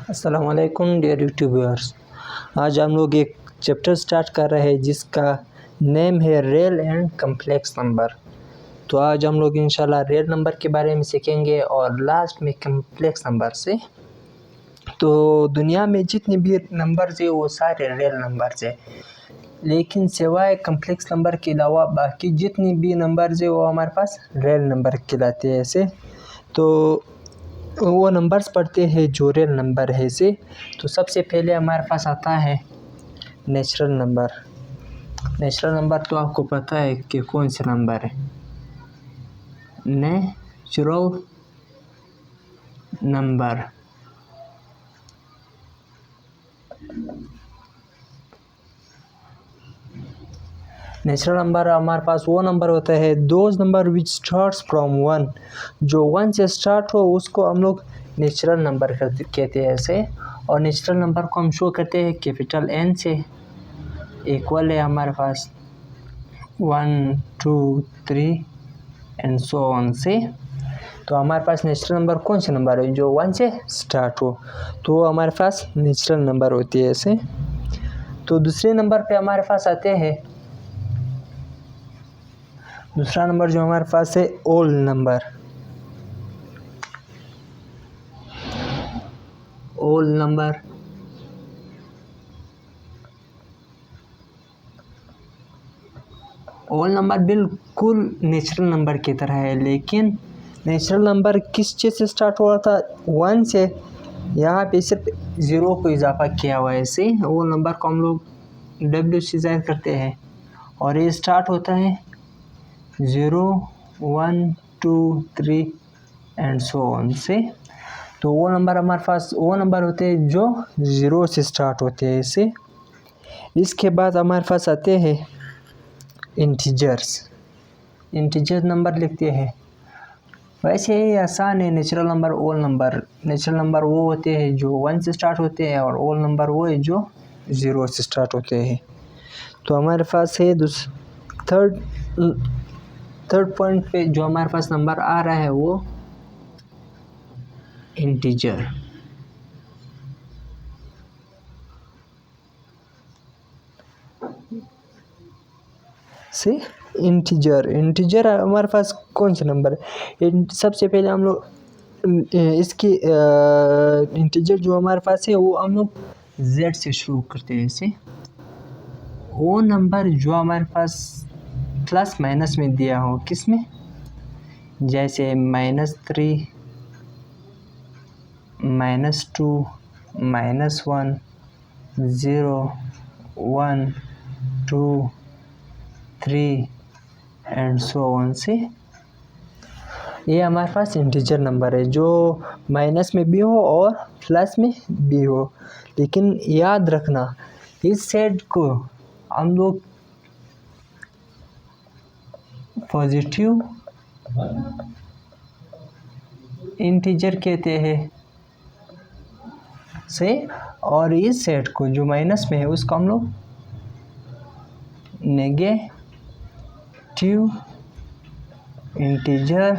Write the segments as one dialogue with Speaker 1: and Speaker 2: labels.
Speaker 1: अस्सलामुअलैकुम dear YouTube viewers. आज हम लोग एक चैप्टर स्टार्ट कर रहे हैं जिसका नेम है रियल एंड कम्प्लेक्स नंबर। तो आज हम लोग इंशाल्लाह रियल नंबर के बारे में सीखेंगे और लास्ट में कम्प्लेक्स नंबर से। तो दुनिया में जितने भी नंबर्स है वो सारे रियल नंबर्स है, लेकिन सिवाय कम्प्लेक्स नंबर के अलावा बाकी जितनी भी नंबर्स है वो हमारे पास रियल नंबर कहलाते हैं। ऐसे तो वो नंबर्स पढ़ते हैं जो रियल नंबर है से। तो सबसे पहले हमारे पास आता है नेचुरल नंबर। नेचुरल नंबर तो आपको पता है कि कौन सा नंबर है, नेचुरल नंबर। नेचुरल नंबर हमारे पास वो नंबर होता है those number which starts from 1। जो 1 से स्टार्ट हो उसको हम लोग नेचुरल नंबर कहते हैं ऐसे। और नेचुरल नंबर को हम शो करते हैं कैपिटल N से। इक्वल है हमारे पास 1 2 3 एंड सो ऑन से। तो हमारे पास नेचुरल नंबर कौन सा नंबर है जो 1 से स्टार्ट हो, तो वो हमारे पास नेचुरल नंबर होती है ऐसे। तो दूसरे नंबर पे हमारे पास आते हैं, दूसरा नंबर जो हमारे पास है ओल नंबर। ओल नंबर ओल नंबर बिल्कुल नेचुरल नंबर की तरह है, लेकिन नेचुरल नंबर किस चीज़ से स्टार्ट हुआ था? 1 से। यहाँ पे सिर्फ 0 को इजाफा किया हुआ है ऐसे। वो नंबर को हम लोग W से ज़ाहिर करते हैं और ये स्टार्ट होता है 0 1 2 3 एंड सो ऑन से। तो वो नंबर हमारे पास वो नंबर होते हैं जो 0 से स्टार्ट होते हैं ऐसे। इसके बाद हमारे पास आते हैं इंटीजर्स। इंटीजर नंबर लिखते हैं। वैसे ही आसान है नेचुरल नंबर ओल नंबर। नेचुरल नंबर वो होते हैं जो 1 से स्टार्ट होते हैं और ओल नंबर वो है जो 0 से स्टार्ट होते हैं। तो हमारे पास है थर्ड पॉइंट पे जो हमारे पास नंबर आ रहा है वो इंटीजर। से इंटीजर हमारे पास कौन सा नंबर है? सबसे पहले हम लोग इसकी इंटीजर जो हमारे पास है वो हम लोग Z से शुरू करते हैं इसे। वो नंबर जो हमारे पास प्लस माइनस में दिया हो, किस में? जैसे -3 -2 -1 0 1 2 3 एंड सो ऑन से। ये हमारे पास इंटीजर नंबर है जो माइनस में भी हो और प्लस में भी हो। लेकिन याद रखना इस सेट को हम लोग पॉजिटिव इंटीजर कहते हैं से, और इस सेट को जो माइनस में है उसको हम लोग नेगेटिव इंटीजर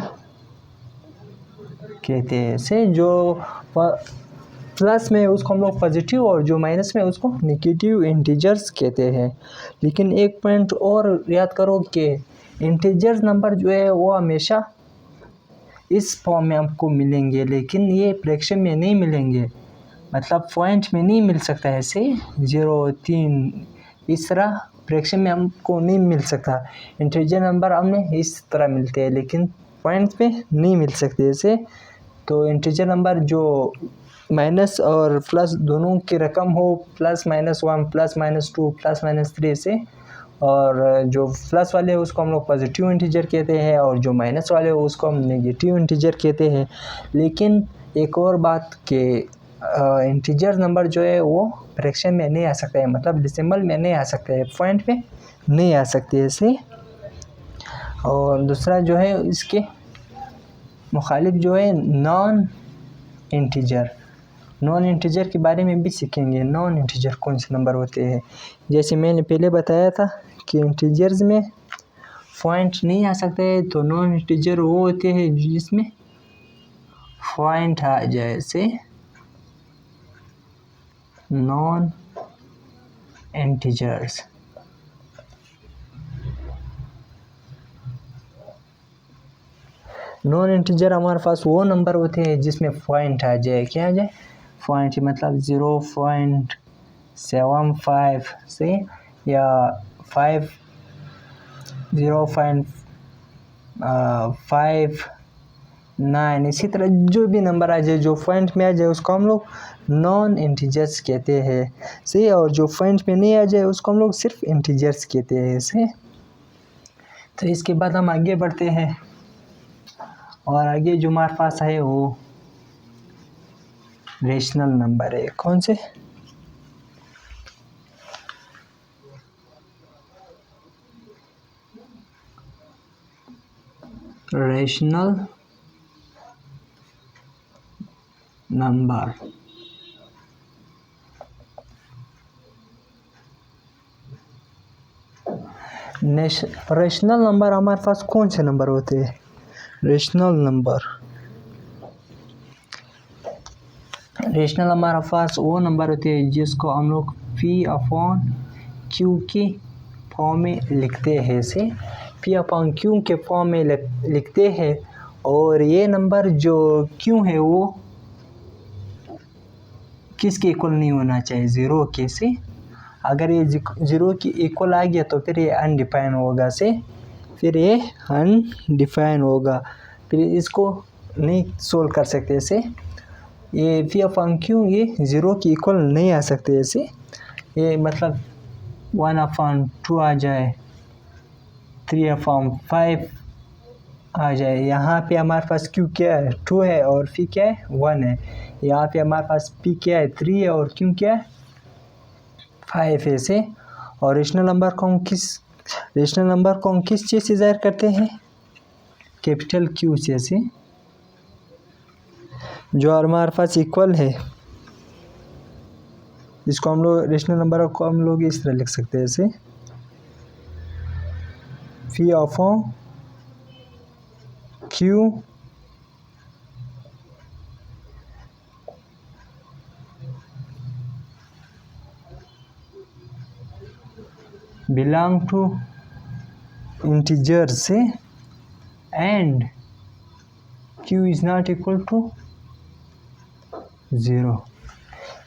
Speaker 1: कहते हैं से। जो प्लस में उसको हम लोग पॉजिटिव और जो माइनस में उसको नेगेटिव इंटीजर्स कहते हैं। लेकिन एक पॉइंट और याद करो कि इंटीजर्स नंबर जो है वो हमेशा इस फॉर्म में आपको मिलेंगे, लेकिन ये फ्रैक्शन में नहीं मिलेंगे, मतलब पॉइंट में नहीं मिल सकता है ऐसे 0 3 इस तरह फ्रैक्शन में हमको नहीं मिल सकता। इंटीजर नंबर हमें इस तरह मिलते हैं लेकिन पॉइंट पे नहीं मिल सकते ऐसे। तो इंटीजर नंबर जो माइनस और प्लस दोनों की रकम हो, +-1 +-2 +-3 से, और जो प्लस वाले उसको हम लोग पॉजिटिव इंटीजर कहते हैं और जो माइनस वाले उसको हम नेगेटिव इंटीजर कहते हैं। लेकिन एक और बात कि इंटीजर नंबर जो है वो फ्रैक्शन में नहीं आ सकता है, मतलब डेसिमल में नहीं आ सकता है, पॉइंट पे नहीं आ सकते ऐसे। और दूसरा जो है इसके मुखालिफ जो है नॉन इंटीजर के बारे में भी सीखेंगे। नॉन इंटीजर कौन से नंबर होते हैं? जैसे मैंने पहले बताया था कि इंटीजर्स में पॉइंट नहीं आ सकते हैं, तो नॉन इंटीजर वो होते हैं जिसमें पॉइंट आ जाए से। Non integers. नॉन इंटीजर हमारे पास वो नंबर होते हैं जिसमें पॉइंट आ जाए। क्या आ जाए? पॉइंट, मतलब 0.75 से या 5, 0.59, इसी तरह जो भी नंबर आ जाए जो पॉइंट में आ जाए उसको हम लोग नॉन इंटीजर्स कहते हैं। सही, और जो पॉइंट में नहीं आ जाए उसको हम लोग सिर्फ इंटीजर्स कहते हैं। सही, तो इसके बाद हम आगे बढ़ते हैं और आगे जो हमारे पास है वो रेशनल नंबर है। कौन से? Rational number. रेशनल नंबर हमारे पास कौन से नंबर होते हैं? रेशनल नंबर हमारे पास वो नंबर होते हैं जिसको हम लोग P/Q की फॉर्म में लिखते हैं। से P/Q के फॉर्म में लिखते हैं, और ये नंबर जो Q है वो किसके इक्वल नहीं होना चाहिए? ज़ीरो के। से अगर ये ज़ीरो की इक्वल आ गया तो फिर ये अनडिफाइन होगा। से फिर ये अनडिफाइन होगा, फिर इसको नहीं सोल्व कर सकते। ऐसे ये P/Q ये ज़ीरो की इक्वल नहीं आ सकते। ऐसे ये मतलब 1/2 आ जाए, 3/5 आ जाए। यहाँ पे हमारे पास Q क्या है? 2 है, और P क्या है? 1 है। यहाँ पे हमारे पास P क्या है? 3 है, और Q क्या है? 5 है। से और रेशनल नंबर को हम किस चीज़ से ज़ाहिर करते हैं? कैपिटल Q से। जो हमारे पास इक्वल है, इसको हम लोग रेशनल नंबर को हम लोग इस तरह लिख सकते हैं। ऐसे P/Q belong to integers से and Q is not equal to 0।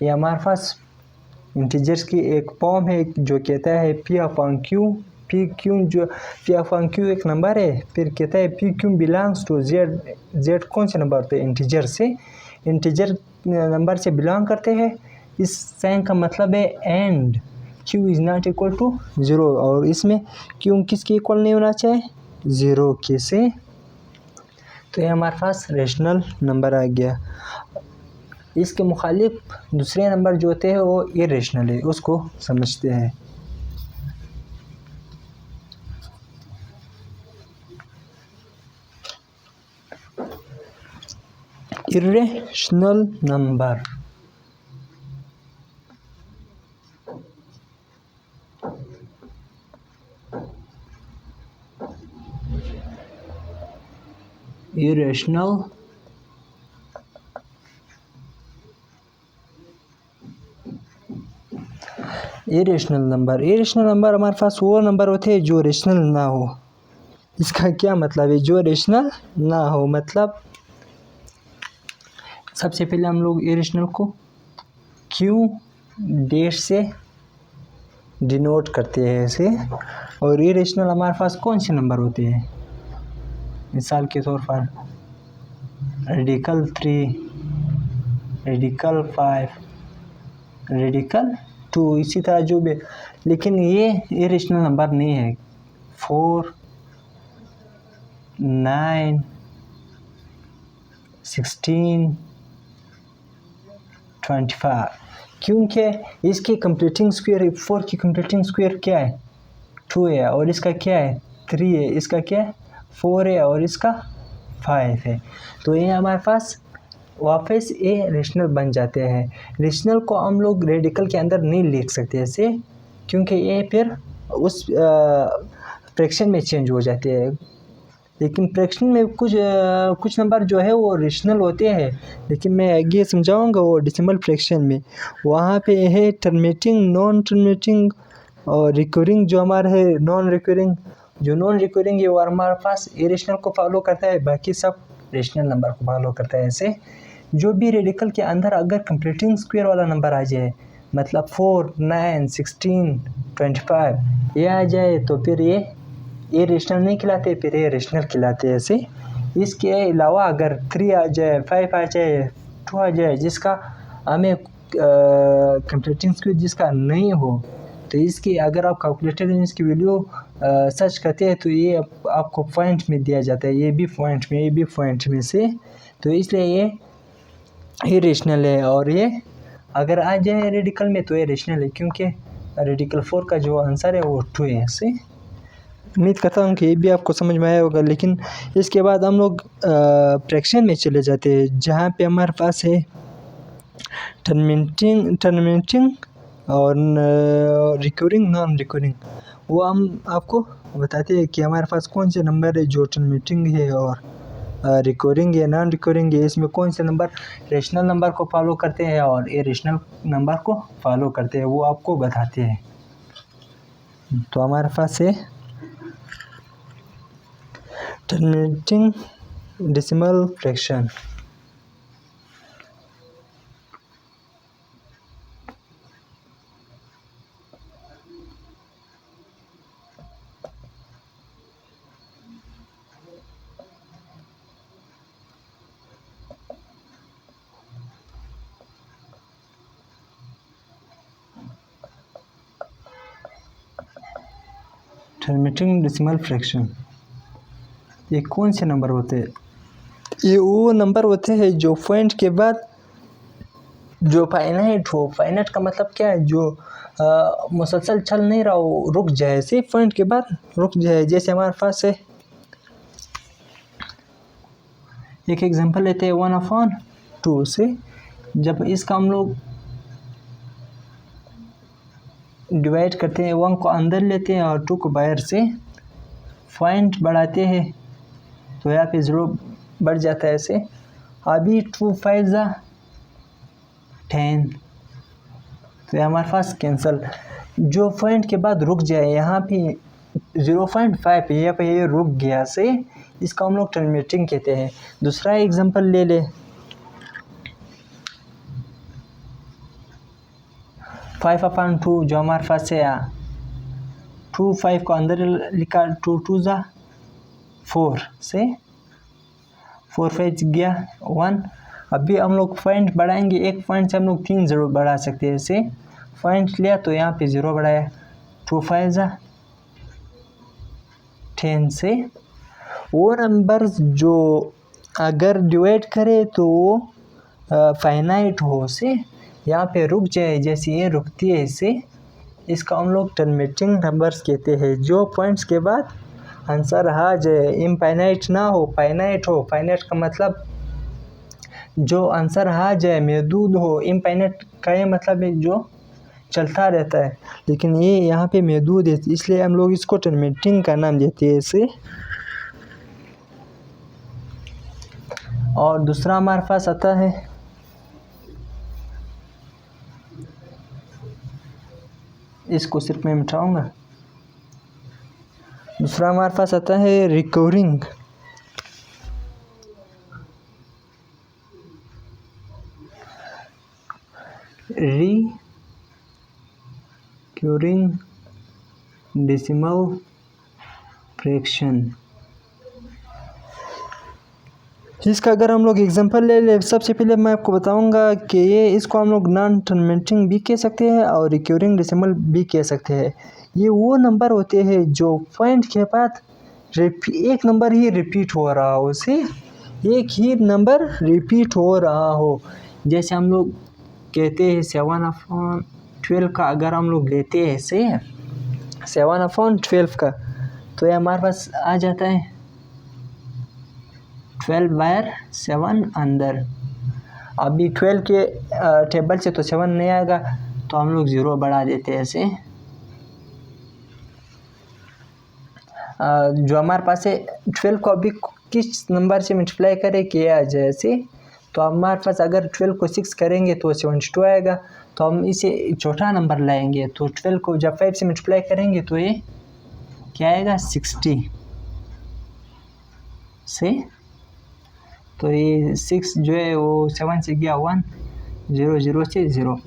Speaker 1: ये हमारे पास इंटीजर्स की एक फॉर्म है जो कहता है P/Q। P/Q एक नंबर है, फिर कहता है P/Q बिलोंग्स टू Z कौन से नंबर होते हैं? इंटीजर से। इंटीजर नंबर से बिलोंग करते हैं। इस साइन का मतलब है and Q is not equal to 0, और इसमें Q किसके इक्वल नहीं होना चाहिए? 0 के। से तो ये हमारे पास रेशनल नंबर आ गया। इसके मुखालिफ दूसरे नंबर जो होते हैं वो इरेशनल है, उसको समझते हैं। इरेशनल नंबर इरेशनल नंबर हमारे पास वो नंबर होते हैं जो रेशनल ना हो। इसका क्या मतलब है? जो रेशनल ना हो मतलब सबसे पहले हम लोग इरेशनल को Q डैश से डिनोट करते हैं। ऐसे और इरेशनल हमारे पास कौन से नंबर होते हैं? मिसाल के तौर पर रेडिकल 3, रेडिकल 5, रेडिकल 2, इसी तरह जो भी। लेकिन ये इरेशनल नंबर नहीं है 4, 9, 16, 25, क्योंकि इसकी कंप्लीटिंग स्क्वायर 4 की कंप्लीटिंग स्क्वायर क्या है? 2 है, और इसका क्या है? 3 है, इसका क्या है? 4 है, और इसका 5 है। तो ये हमारे पास वापस ये रेशनल बन जाते हैं। रेशनल को हम लोग रेडिकल के अंदर नहीं लिख सकते ऐसे, क्योंकि ये फिर उस फ्रैक्शन में चेंज हो जाते हैं। लेकिन फ्रैक्शन में कुछ नंबर जो है वो रेशनल होते हैं, लेकिन मैं आगे समझाऊंगा वो डेसिमल फ्रैक्शन में। वहाँ पे है टर्मिनेटिंग, नॉन टर्मिनेटिंग और रिकरिंग। जो हमारा है नॉन रिकरिंग, जो नॉन रिकरिंग है वो हमारे पास इरेशनल को फॉलो करता है, बाकी सब रेशनल नंबर को फॉलो करता है। ऐसे जो भी रेडिकल के अंदर अगर कंप्लीटिंग स्क्वायर वाला नंबर आ जाए, मतलब 4, 9, 16, 25 ये आ जाए, तो फिर ये रेशनल नहीं खिलाते, फिर ये रेशनल खिलाते हैं। ऐसे इसके अलावा अगर 3 आ जाए, 5 आ जाए, 2 आ जाए, जिसका हमें कंप्लीटिंग स्क्वायर जिसका नहीं हो, तो इसकी अगर आप कैलकुलेटर में इसकी वैल्यू सर्च करते हैं तो ये आपको पॉइंट में दिया जाता है, ये भी पॉइंट में, ये भी पॉइंट में से। तो इसलिए ये रेशनल है। और ये अगर आ जाए रेडिकल में तो ये रेशनल है, क्योंकि रेडिकल 4 का जो आंसर है वो 2 है। ऐसे उम्मीद करता हूँ कि ये भी आपको समझ में आया होगा। लेकिन इसके बाद हम लोग फ्रैक्शन में चले जाते हैं, जहाँ पे हमारे पास है टर्मिनेटिंग और रिकरिंग, नॉन रिकरिंग। वो हम आपको बताते हैं कि हमारे पास कौन से नंबर है जो टर्मिनेटिंग है और रिकरिंग है, नॉन रिकरिंग है। इसमें कौन से नंबर रेशनल नंबर को फॉलो करते हैं और इरेशनल नंबर को फॉलो करते हैं, वो आपको बताते हैं। तो हमारे पास है terminating decimal fraction. Terminating decimal fraction ये कौन से नंबर होते हैं? ये वो नंबर होते हैं जो पॉइंट के बाद जो फाइनाइट हो। फाइनाइट का मतलब क्या है? जो मुसलसल चल नहीं रहा हो, रुक जाए, सिर्फ पॉइंट के बाद रुक जाए। जैसे हमारे पास है एक एग्जांपल लेते हैं 1/2 से। जब इसका हम लोग डिवाइड करते हैं, 1 को अंदर लेते हैं और 2 को बाहर से, पॉइंट बढ़ाते हैं तो यहाँ पे 0 बढ़ जाता है। ऐसे अभी 2 5 जा 10, तो हमारे पास कैंसल। जो पॉइंट के बाद रुक जाए, यहाँ पे 0.5 यहाँ पे ये रुक गया से, इसका हम लोग टर्मिनेटिंग कहते हैं। दूसरा एग्जांपल ले ले 5/2 जो हमारे पास है 2 5 को अंदर लिखा, 2 2 जा 4 से 4 5 गया 1। अभी हम लोग पॉइंट बढ़ाएंगे, एक पॉइंट से हम लोग 3 0 बढ़ा सकते हैं। ऐसे पॉइंट लिया तो यहाँ पे 0 बढ़ाया, 2 5 जा 10 से। वो नंबर्स जो अगर डिवाइड करे तो फाइनाइट हो से, यहाँ पे रुक जाए, जैसे ये रुकती है इससे, इसका हम लोग टर्मिनेटिंग नंबर्स कहते हैं। जो पॉइंट्स के बाद आंसर आ जाए, इनफाइनाइट ना हो, फाइनाइट हो। फाइनाइट का मतलब जो आंसर आ जाए महदूद हो, इनफाइनाइट का ये मतलब है जो चलता रहता है, लेकिन ये यहाँ पे महदूद है, इसलिए हम लोग इसको टर्मिनेटिंग का नाम देते हैं इसे। और दूसरा हमारे पास आता है इसको सिर्फ मैं मिटाऊंगा। दूसरा हमारे पास आता है रिकरिंग। Recurring decimal fraction. इसका अगर हम लोग एग्जांपल ले ले, सबसे पहले मैं आपको बताऊंगा कि ये इसको हम लोग नॉन टर्मिनेटिंग भी कह सकते हैं और रिकरिंग डेसिमल भी कह सकते हैं। ये वो नंबर होते हैं जो पॉइंट के बाद एक नंबर ही रिपीट हो रहा हो, से एक ही नंबर रिपीट हो रहा हो। जैसे हम लोग कहते हैं 7/12 का अगर हम लोग लेते हैं से 7/12 का, तो ये हमारे पास आ जाता है 12/7 अंदर। अभी 12 के टेबल से तो 7 नहीं आएगा, तो हम लोग 0 बढ़ा देते हैं ऐसे। जो हमारे पास है 12 को अभी किस नंबर से मल्टीप्लाई करें कि आ जाए ऐसे, तो हमारे पास अगर 12 को 6 करेंगे तो 72 आएगा। तो हम इसे छोटा नंबर लाएंगे, तो 12 को जब 5 से मल्टीप्लाई करेंगे तो ये क्या आएगा 60 से। तो ये 6 जो है वो 7 से गया 1, 0 0 से 0।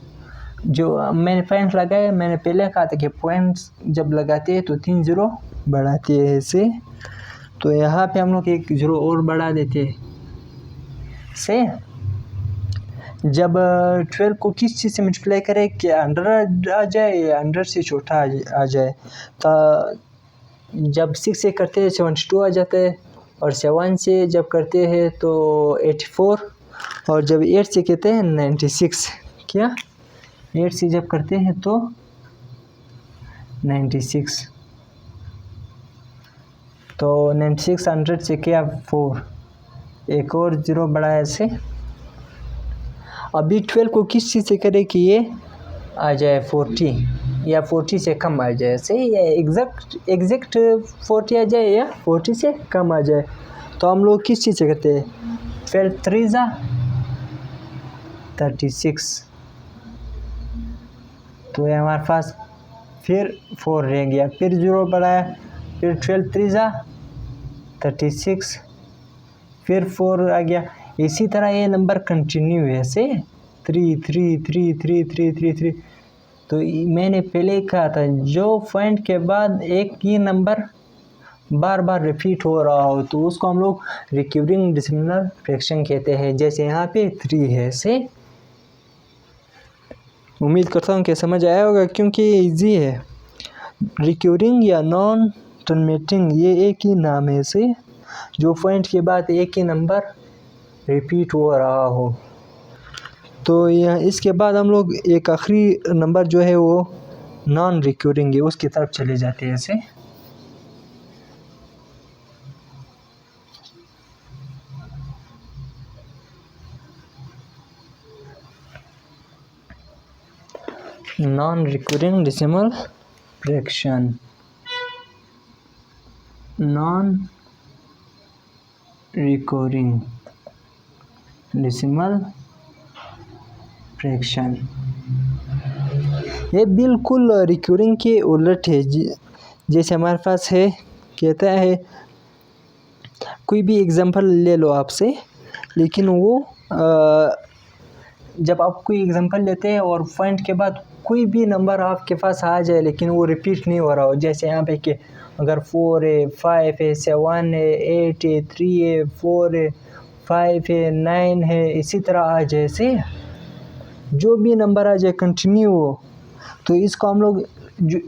Speaker 1: जो मैंने पॉइंट लगाया, मैंने पहले कहा था कि पॉइंट्स जब लगाते हैं तो 3 0 बढ़ाते हैं ऐसे। तो यहाँ पे हम लोग एक 0 और बढ़ा देते हैं से। जब 12 को किस चीज़ से मल्टीप्लाई करें कि 100 आ जाए या 100 से छोटा आ जाए। तो जब 6 से करते हैं 72 आ जाता है, और 7 से जब करते हैं तो 84, और जब 8 से कहते हैं 96। क्या 8 से जब करते हैं तो 96। तो 96 100 से क्या 4, एक और 0 बढ़ाया से। अभी 12 को किस चीज़ से करें कि ये आ जाए 40 या 40 से कम आ जाए से, या एग्जैक्ट 40 आ जाए या 40 से कम आ जाए। तो हम लोग किस चीज़ से करते हैं, 12 3 जा 36। तो ये हमारे पास फिर 4 रह गया, फिर 0 बढ़ाया, फिर 12 3 जा 36, फिर 4 आ गया। इसी तरह ये नंबर कंटिन्यू है से 3 3 3 3 3 3 3। तो मैंने पहले कहा था जो पॉइंट के बाद एक ही नंबर बार बार रिपीट हो रहा हो तो उसको हम लोग रिकरिंग डेसिमल फ्रैक्शन कहते हैं। जैसे यहाँ पे 3 है से। उम्मीद करता हूँ कि समझ आया होगा, क्योंकि ये ईजी है। रिकरिंग या नॉन टर्मिनेटिंग ये एक ही नाम है से, जो पॉइंट के बाद एक ही नंबर रिपीट हो रहा हो। तो यह इसके बाद हम लोग एक आखिरी नंबर जो है वो नॉन रिकरिंग है, उसकी तरफ चले जाते हैं ऐसे। Non recurring decimal fraction, non recurring decimal fraction ये बिल्कुल रिकरिंग के उलट है। जैसे हमारे पास है, कहता है कोई भी एग्जांपल ले लो आपसे, लेकिन वो जब आप कोई एग्जांपल लेते हैं और पॉइंट के बाद कोई भी नंबर आपके पास आ जाए लेकिन वो रिपीट नहीं हो रहा हो, जैसे यहाँ पे कि अगर 4 है 5 है 7 है 8 है 3 है 4 है 5 है 9 है, इसी तरह आ जाए से जो भी नंबर आ जाए कंटिन्यू हो, तो इसको हम लोग जो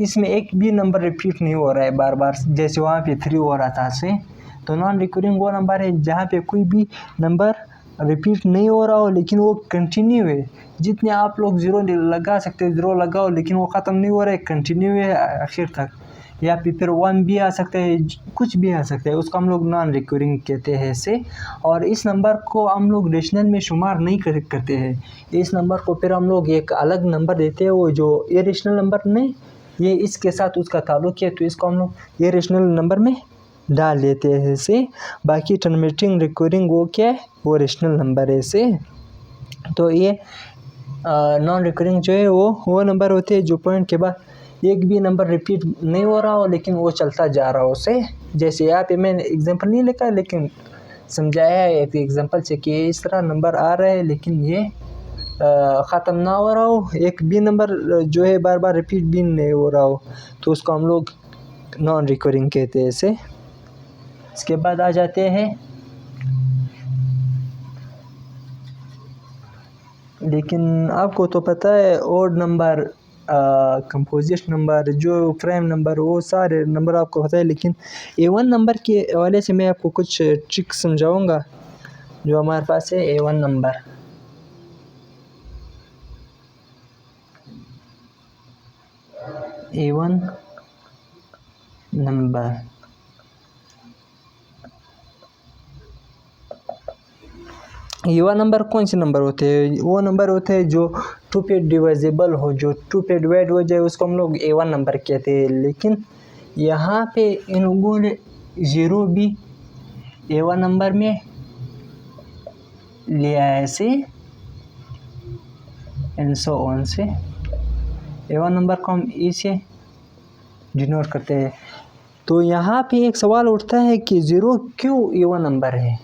Speaker 1: इसमें एक भी नंबर रिपीट नहीं हो रहा है बार बार, जैसे वहाँ पे 3 हो रहा था से। तो नॉन रिकरिंग वो नंबर है जहाँ पे कोई भी नंबर रिपीट नहीं हो रहा हो लेकिन वो कंटिन्यू है। जितने आप लोग 0 लगा सकते हो 0 लगाओ, लेकिन वो ख़त्म नहीं हो रहा है, कंटिन्यू है आखिर तक। या फिर 1 भी आ सकता है, कुछ भी आ सकता है, उसको हम लोग नॉन रिकरिंग कहते हैं से। और इस नंबर को हम लोग रेशनल में शुमार नहीं करते हैं। इस नंबर को फिर हम लोग एक अलग नंबर देते हैं, वो जो इरेशनल नंबर नहीं, ये इसके साथ उसका ताल्लुक है, तो इसको हम लोग इरेशनल नंबर में डाल देते हैं से। बाकी टर्मिनेटिंग रिकरिंग वो क्या है, वो रेशनल नंबर है से। तो ये नॉन रिकरिंग जो है वो नंबर होते हैं जो पॉइंट के बाद एक भी नंबर रिपीट नहीं हो रहा हो लेकिन वो चलता जा रहा हो से। जैसे यहाँ पे मैंने एग्जांपल नहीं लिखा लेकिन समझाया है एक एग्जांपल से कि इस तरह नंबर आ रहा है लेकिन ये ख़त्म ना हो रहा हो, एक भी नंबर जो है बार बार रिपीट भी नहीं हो रहा हो, तो उसको हम लोग नॉन रिकरिंग कहते हैं इसे। इसके बाद आ जाते हैं, लेकिन आपको तो पता है ओड नंबर, कंपोजिट नंबर, जो प्राइम नंबर, वो सारे नंबर आपको पता है। लेकिन A1 नंबर के हवाले से मैं आपको कुछ ट्रिक समझाऊंगा जो हमारे पास है। A1 number, A1 number A1 number कौन से नंबर होते हैं? वो नंबर होते हैं जो 2 पे डिवाइजेबल हो, जो 2 पे डिवाइड हो जाए उसको हम लोग A1 नंबर कहते हैं। लेकिन यहाँ पे इन लोगों ने 0 भी A1 नंबर में लिया है ऐसे एंड सो ऑन से A1 नंबर को हम E से डिनोट करते हैं। तो यहाँ पे एक सवाल उठता है कि 0 क्यों A1 नंबर है,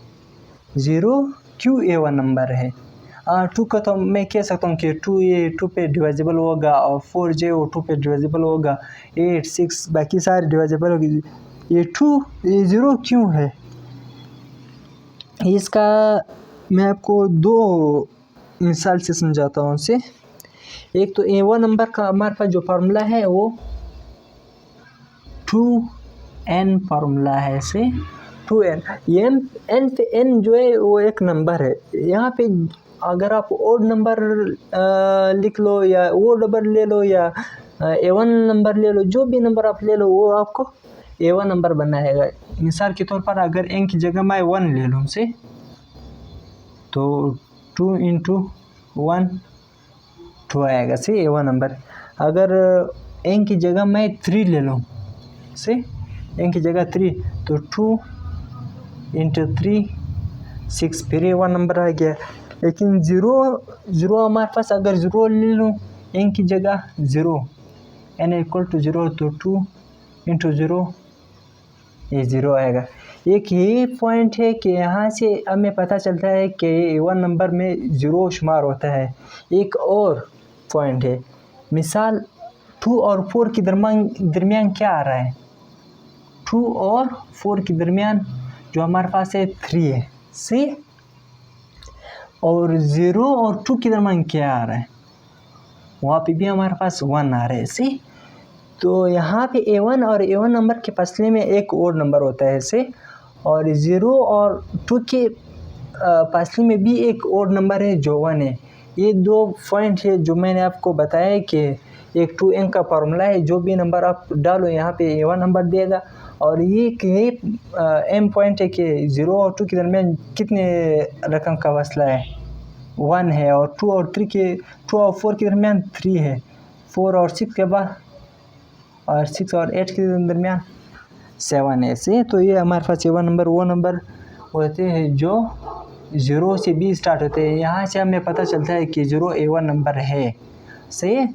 Speaker 1: 0 क्यों A1 नंबर है। 2 का तो मैं कह सकता हूँ कि 2 ये 2 पे डिवाइजिबल होगा और 4 जे वो 2 पे डिवाइजिबल होगा, 8 6 बाकी सारे डिवाइजिबल होगी। ये 0 क्यों है, इसका मैं आपको 2 मिसाल से समझाता हूँ उसे। एक तो A1 नंबर का हमारे पास जो फार्मूला है वो 2n फार्मूला है से 2n, n पे n जो है वो एक नंबर है। यहाँ पे अगर आप ओड नंबर लिख लो या ओड नंबर ले लो या A1 नंबर ले लो, जो भी नंबर आप ले लो वो आपको A1 नंबर बनाएगा। मिसाल के तौर पर अगर n की जगह मैं 1 ले लूँ से तो 2 × 1 2 आएगा से A1 नंबर। अगर n की जगह मैं 3 ले लूँ से n की जगह 3 तो 2 × 3 6 फिर A1 नंबर आ गया। लेकिन 0 हमारे पास अगर 0 ले लूँ n की जगह 0 n = 0 तो 2 × 0 ये 0 आएगा। एक ये पॉइंट है कि यहाँ से हमें पता चलता है कि A1 नंबर में 0 शुमार होता है। एक और पॉइंट है, मिसाल 2 और 4 के दरमियान क्या आ रहा है, 2 और 4 के दरमियान जो हमारे पास है 3 है सी, और 0 और 2 के दरमियान क्या आ रहा है, वहाँ पे भी हमारे पास 1 आ रहा है सी। तो यहाँ पे A1 और A1 नंबर के फासले में एक और नंबर होता है से, और 0 और 2 के फासले में भी एक और नंबर है जो 1 है। ये 2 पॉइंट है जो मैंने आपको बताया है कि एक 2n का फार्मूला है, जो भी नंबर आप डालो यहाँ पे A1 नंबर देगा। और ये m पॉइंट है कि 0 और 2 के दरमियान कितने रकम का फासला है, 1 है, और 2 और 4 के दरमियान 3 है, 4 और 6 के बाद और 6 और 8 के दरमियान 7 है से। तो ये हमारे पास A1 नंबर वो नंबर होते हैं जो 0 से भी स्टार्ट होते हैं। यहाँ से हमें पता चलता है कि 0 A1 नंबर है सही।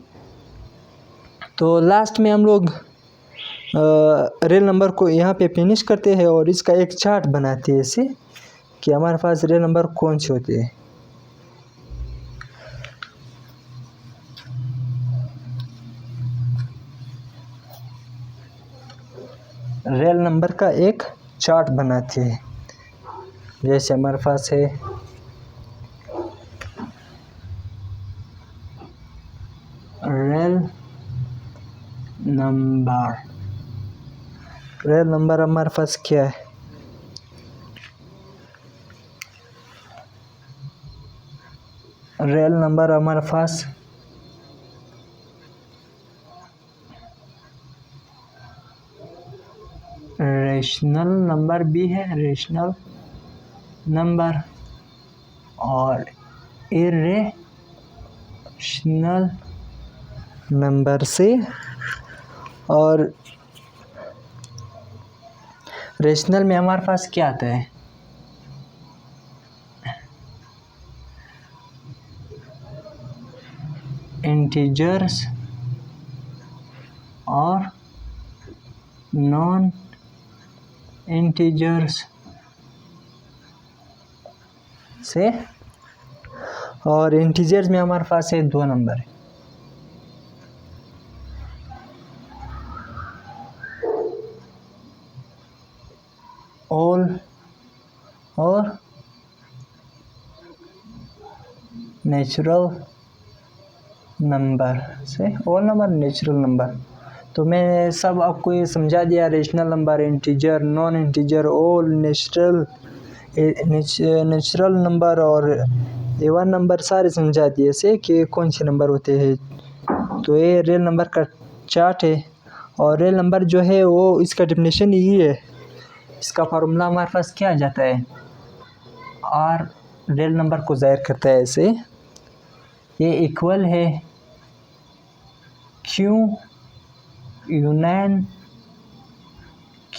Speaker 1: तो लास्ट में हम लोग रियल नंबर को यहाँ पे फिनिश करते हैं और इसका एक चार्ट बनाते हैं इसे कि हमारे पास रियल नंबर कौन से होते हैं। रियल नंबर का एक चार्ट बनाते हैं। जैसे हमारे पास है रियल नंबर हमारे पास क्या है, रियल नंबर हमारे पास रेशनल नंबर भी है, रेशनल नंबर, और इरेशनल नंबर से। और रेशनल में हमारे पास क्या आता है, इंटीजर्स और नॉन इंटीजर्स से। और इंटीजर्स में हमारे पास है 2 नंबर है, ऑल और नेचुरल नंबर से, ऑल नंबर नेचुरल नंबर। तो मैंने सब आपको ये समझा दिया, rational number, integer, non integer, all, natural number और A1 नंबर सारे समझा दिए से कि कौन से नंबर होते हैं। तो ये रियल नंबर का चार्ट है। और रियल नंबर जो है वो इसका डेफिनेशन यही है, इसका फार्मूला हमारे पास क्या आ जाता है, R रियल नंबर को ज़ाहिर करता है ऐसे, ये इक्वल है Q यूनियन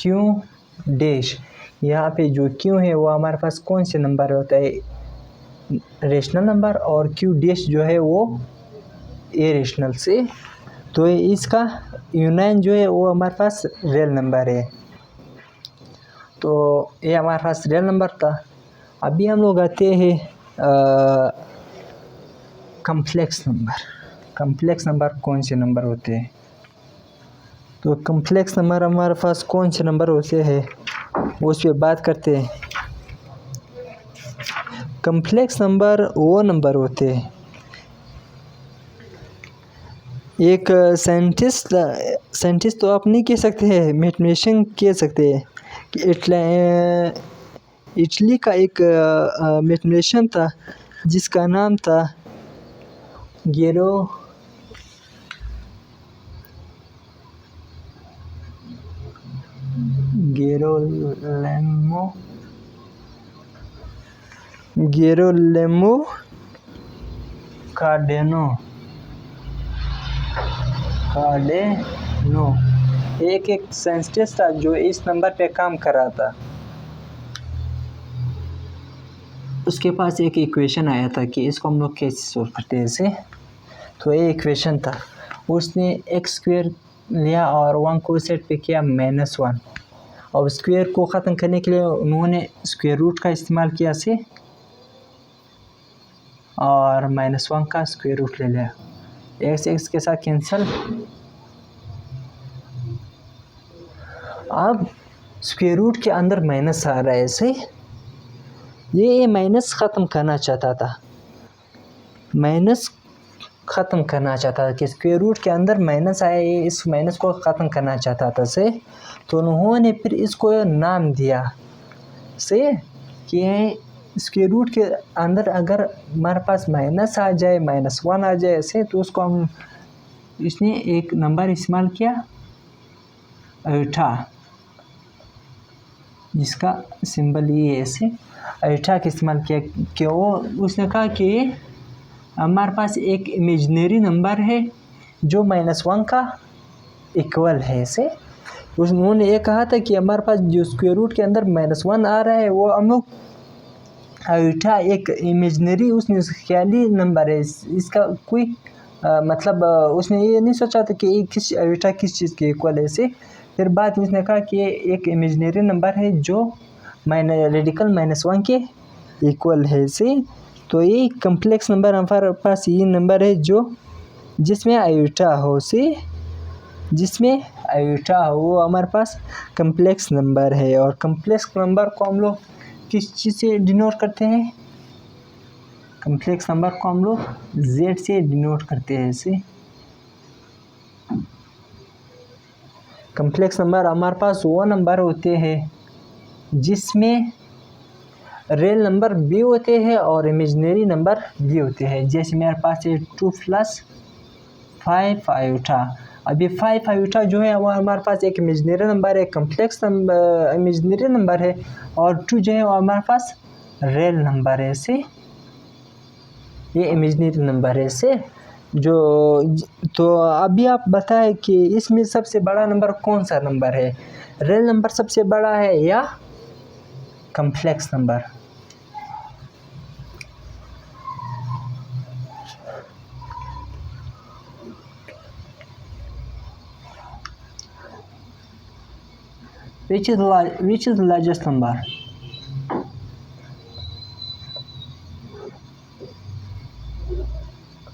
Speaker 1: क्यू डैश, यहाँ पे जो क्यू है वो हमारे पास कौन से नंबर होता है, रेशनल नंबर, और क्यू डैश जो है वो इरेशनल से। तो इसका यूनियन जो है वो हमारे पास रियल नंबर है। तो ये हमारे पास रियल नंबर था। अभी हम लोग आते हैं कम्प्लेक्स नंबर। कम्प्लेक्स नंबर कौन से नंबर होते हैं? तो कम्प्लेक्स नंबर हमारे पास कौन से नंबर होते हैं उस पर बात करते हैं। कम्प्लेक्स नंबर वो नंबर होते हैं, एक साइंटिस्ट तो आप नहीं कह सकते हैं, मैथमेटिशियन कह सकते हैं कि इटली का एक मैथमेटिशियन था जिसका नाम था गेरोलेमो कार्डेनो। एक साइंटिस्ट था जो इस नंबर पे काम कर रहा था। उसके पास एक इक्वेशन आया था कि इसको हम लोग कैसे सोल्व करते हैं इसे। तो ये इक्वेशन था, उसने एक्स स्क्वायर लिया और 1 को सेट पे किया -1। और स्क्वायर को ख़त्म करने के लिए उन्होंने स्क्वायर रूट का इस्तेमाल किया से, और -1 का स्क्वायर रूट ले लिया। एक्स के साथ कैंसिल। अब स्क्वायर रूट के अंदर माइनस आ रहा है ऐसे, ये माइनस ख़त्म करना चाहता था, कि स्क्वायर रूट के अंदर माइनस आया, ये इस माइनस को ख़त्म करना चाहता था से। तो उन्होंने फिर इसको नाम दिया से कि स्क्वायर रूट के अंदर अगर हमारे पास माइनस आ जाए, -1 आ जाए ऐसे, तो उसको हम, इसने एक नंबर इस्तेमाल किया अयोटा, जिसका सिंबल ये ऐसे अयोटा का इस्तेमाल किया कि वो, उसने कहा कि हमारे पास एक इमेजिनरी नंबर है जो -1 का इक्वल है ऐसे। उन्होंने ये कहा था कि हमारे पास जो स्क्वायर रूट के अंदर -1 आ रहा है वो हम लोग अयोटा एक इमेजिनरी, उसने ख्याली नंबर है, इसका कोई मतलब उसने ये नहीं सोचा था कि किस अयोटा किस चीज़ के इक्वल है ऐसे। फिर बाद में उसने कहा कि ये एक इमेजिनरी नंबर है जो रेडिकल -1 के इक्वल है ऐसे। तो ये कम्प्लेक्स नंबर हमारे पास ये नंबर है जो जिसमें अयोटा हो से, वो हमारे पास कम्प्लेक्स नंबर है। और कम्प्लेक्स नंबर को हम लोग किस चीज़ से डिनोट करते हैं? कम्प्लेक्स नंबर को हम लोग Z से डिनोट करते हैं ऐसे। कम्प्लेक्स नंबर हमारे पास वो नंबर होते हैं जिसमें रियल नंबर भी होते हैं और इमेजिनरी नंबर भी होते हैं। जैसे मेरे पास है 2 + 5 अयोटा। अब ये 5 अयोटा जो है वो हमारे पास एक इमेजिनरी नंबर है, कम्प्लेक्स नंबर इमेजिनरी नंबर है, और 2 जो है वो हमारे पास रियल नंबर है ऐसे, ये इमेजिनरी नंबर है ऐसे जो। तो अभी आप बताएं कि इसमें सबसे बड़ा नंबर कौन सा नंबर है? रियल नंबर सबसे बड़ा है या complex number? Which is the largest number?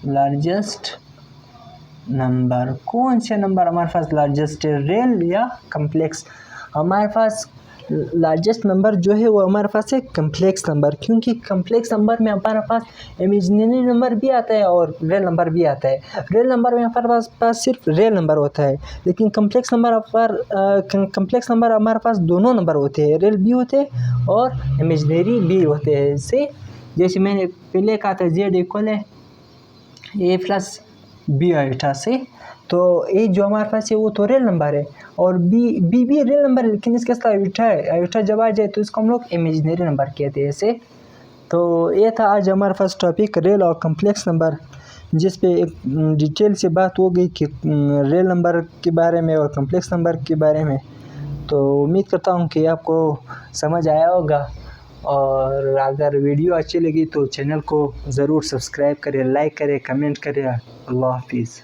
Speaker 1: Largest number कौन से नंबर हमारे पास लार्जेस्ट है, रियल या कम्प्लेक्स? हमारे पास लार्जेस्ट नंबर जो है वो हमारे पास है कम्प्लेक्स नंबर, क्योंकि कम्प्लेक्स नंबर में हमारे पास इमेजिनरी नंबर भी आता है और रियल नंबर भी आता है। रियल नंबर में हमारे पास सिर्फ रियल नंबर होता है, लेकिन कम्प्लेक्स नंबर हमारे पास दोनों नंबर होते हैं, रियल भी होते हैं और इमेजिनरी भी होते हैं। इससे जैसे मैंने पहले कहा था Z इक्वल है A + B अयोटा से, तो A जो हमारे पास है वो तो रियल नंबर है और B भी रियल नंबर है, लेकिन इसके साथ अयोटा है। अयोटा जब आ जाए तो इसको हम लोग इमेजिनरी नंबर कहते हैं ऐसे। तो ये था आज हमारे पास टॉपिक रियल और कम्प्लेक्स नंबर, जिस पे एक डिटेल से बात हो गई कि रियल नंबर के बारे में और कम्प्लेक्स नंबर के बारे में। तो उम्मीद करता हूँ कि आपको समझ आया होगा, और अगर वीडियो अच्छी लगी तो चैनल को ज़रूर सब्सक्राइब करें, लाइक करें, कमेंट करें। अल्लाह हाफिज़।